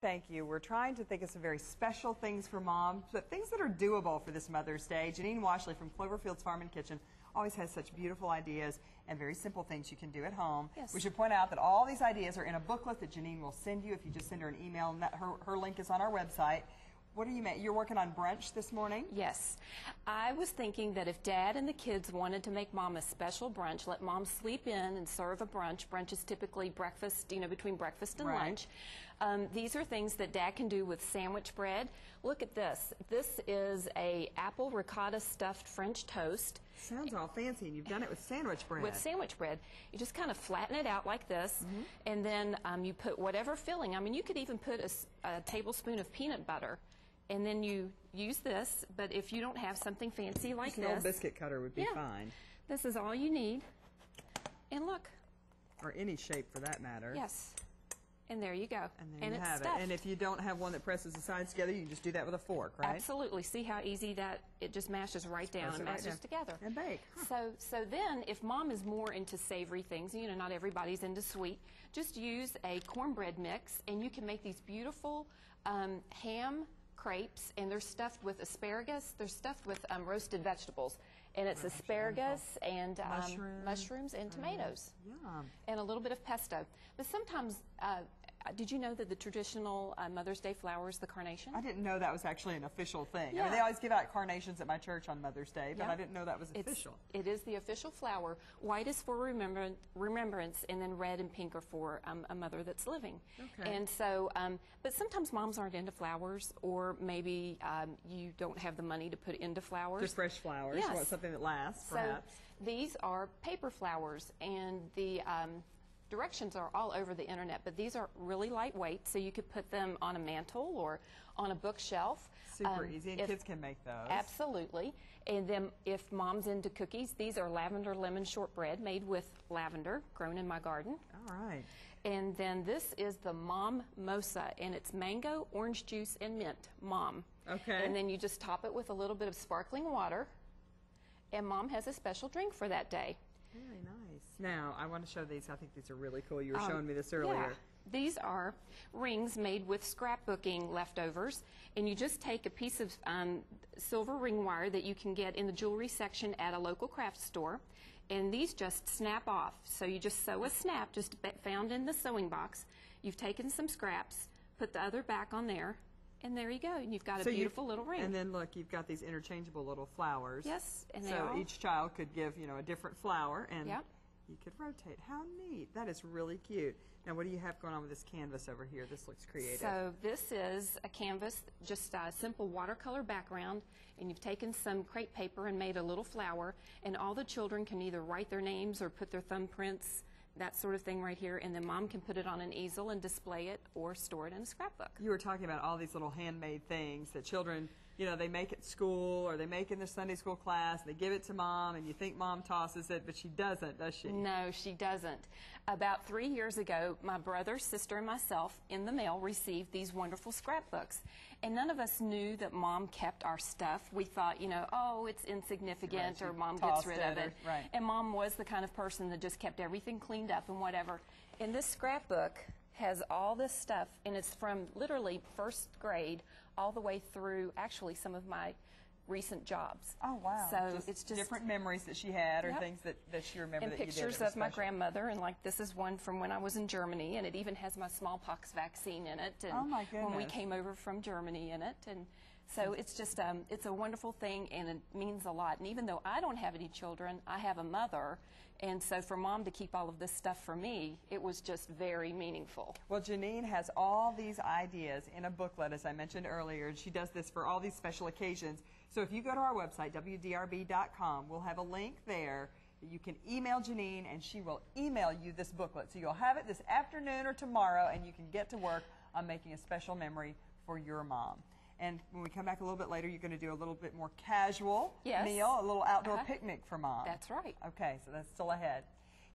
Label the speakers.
Speaker 1: Thank you. We're trying to think of some very special things for moms, but things that are doable for this Mother's Day. Janine Washley from Cloverfield's Farm and Kitchen always has such beautiful ideas and very simple things you can do at home.
Speaker 2: Yes.
Speaker 1: We should point out that all these ideas are in a booklet that Janine will send you if you just send her an email, and that her link is on our website. What are you making? You're working on brunch this morning?
Speaker 2: Yes. I was thinking that if Dad and the kids wanted to make Mom a special brunch, let Mom sleep in and serve a brunch. Brunch is typically breakfast, between breakfast and lunch. These are things that Dad can do with sandwich bread. Look at this. This is a apple ricotta stuffed French toast.
Speaker 1: Sounds all fancy, and you've done it with sandwich bread.
Speaker 2: With sandwich bread. You just kind of flatten it out like this, and then you put whatever filling. I mean, you could even put a tablespoon of peanut butter. And then you use this, but if you don't have something fancy like this,
Speaker 1: an old biscuit cutter would be fine.
Speaker 2: This is all you need. And look.
Speaker 1: Or any shape for that matter.
Speaker 2: Yes. And there you go.
Speaker 1: And there you have it. And if you don't have one that presses the sides together, you can just do that with a fork, right?
Speaker 2: Absolutely. See how easy that it just mashes right down and mashes together.
Speaker 1: And bake. Huh.
Speaker 2: So then, if Mom is more into savory things, not everybody's into sweet, just use a cornbread mix, and you can make these beautiful ham crepes, and they're stuffed with asparagus. They're stuffed with roasted vegetables, and it's asparagus and mushrooms and tomatoes, and a little bit of pesto. But sometimes, did you know that the traditional Mother's Day flower is the carnation?
Speaker 1: I didn't know that was actually an official thing.
Speaker 2: Yeah.
Speaker 1: I mean, they always give out carnations at my church on Mother's Day, but I didn't know that was official.
Speaker 2: It is the official flower. White is for remembrance, and then red and pink are for a mother that's living.
Speaker 1: Okay.
Speaker 2: And so, but sometimes moms aren't into flowers, or maybe you don't have the money to put into flowers.
Speaker 1: Just fresh flowers.
Speaker 2: Yes.
Speaker 1: You want something that lasts, perhaps.
Speaker 2: So these are paper flowers, and the directions are all over the internet, but these are really lightweight, so you could put them on a mantle or on a bookshelf.
Speaker 1: Super easy, and kids can make those.
Speaker 2: Absolutely. And then if Mom's into cookies, these are lavender lemon shortbread made with lavender, grown in my garden.
Speaker 1: All right.
Speaker 2: And then this is the Mom-osa, and it's mango, orange juice, and mint. Mom.
Speaker 1: Okay.
Speaker 2: And then you just top it with a little bit of sparkling water, and Mom has a special drink for that day.
Speaker 1: Very nice. Now, I want to show these. I think these are really cool. You were showing me this earlier.
Speaker 2: Yeah. These are rings made with scrapbooking leftovers, and you just take a piece of silver ring wire that you can get in the jewelry section at a local craft store, and these just snap off. So you just sew a snap just found in the sewing box. You've taken some scraps, put the other back on there, and there you go, and you've got a beautiful little ring.
Speaker 1: And then look, you've got these interchangeable little flowers.
Speaker 2: Yes, and
Speaker 1: so each child could give, a different flower, and
Speaker 2: yep.
Speaker 1: You could rotate. How neat. That is really cute. Now, what do you have going on with this canvas over here? This looks creative.
Speaker 2: So this is a canvas, just a simple watercolor background, and you've taken some crepe paper and made a little flower, and all the children can either write their names or put their thumbprints, that sort of thing right here, and then Mom can put it on an easel and display it or store it in a scrapbook.
Speaker 1: You were talking about all these little handmade things that children, they make at school or they make in their Sunday school class. They give it to Mom, and you think Mom tosses it, but she doesn't, does she?
Speaker 2: No, she doesn't. About 3 years ago, my brother, sister, and myself in the mail received these wonderful scrapbooks. And none of us knew that Mom kept our stuff. We thought, oh, it's insignificant, or Mom gets rid of it.
Speaker 1: Right.
Speaker 2: And Mom was the kind of person that just kept everything cleaned up and whatever. And this scrapbook has all this stuff, and it's from literally first grade all the way through actually some of my recent jobs.
Speaker 1: Oh, wow.
Speaker 2: So it's just
Speaker 1: different memories that she had, or things that she remembered
Speaker 2: and
Speaker 1: that you did.
Speaker 2: And pictures of my grandmother, and like this is one from when I was in Germany, and it even has my smallpox vaccine in it. And
Speaker 1: oh my goodness.
Speaker 2: When we came over from Germany in it. And so it's just, it's a wonderful thing, and it means a lot. And even though I don't have any children, I have a mother, and so for Mom to keep all of this stuff for me, it was just very meaningful.
Speaker 1: Well, Janine has all these ideas in a booklet, as I mentioned earlier, and she does this for all these special occasions. So if you go to our website, WDRB.com, we'll have a link there. You can email Janine, and she will email you this booklet. So you'll have it this afternoon or tomorrow, and you can get to work on making a special memory for your mom. And when we come back a little bit later, you're going to do a little bit more casual meal, a little outdoor picnic for Mom.
Speaker 2: That's right.
Speaker 1: Okay, so that's still ahead.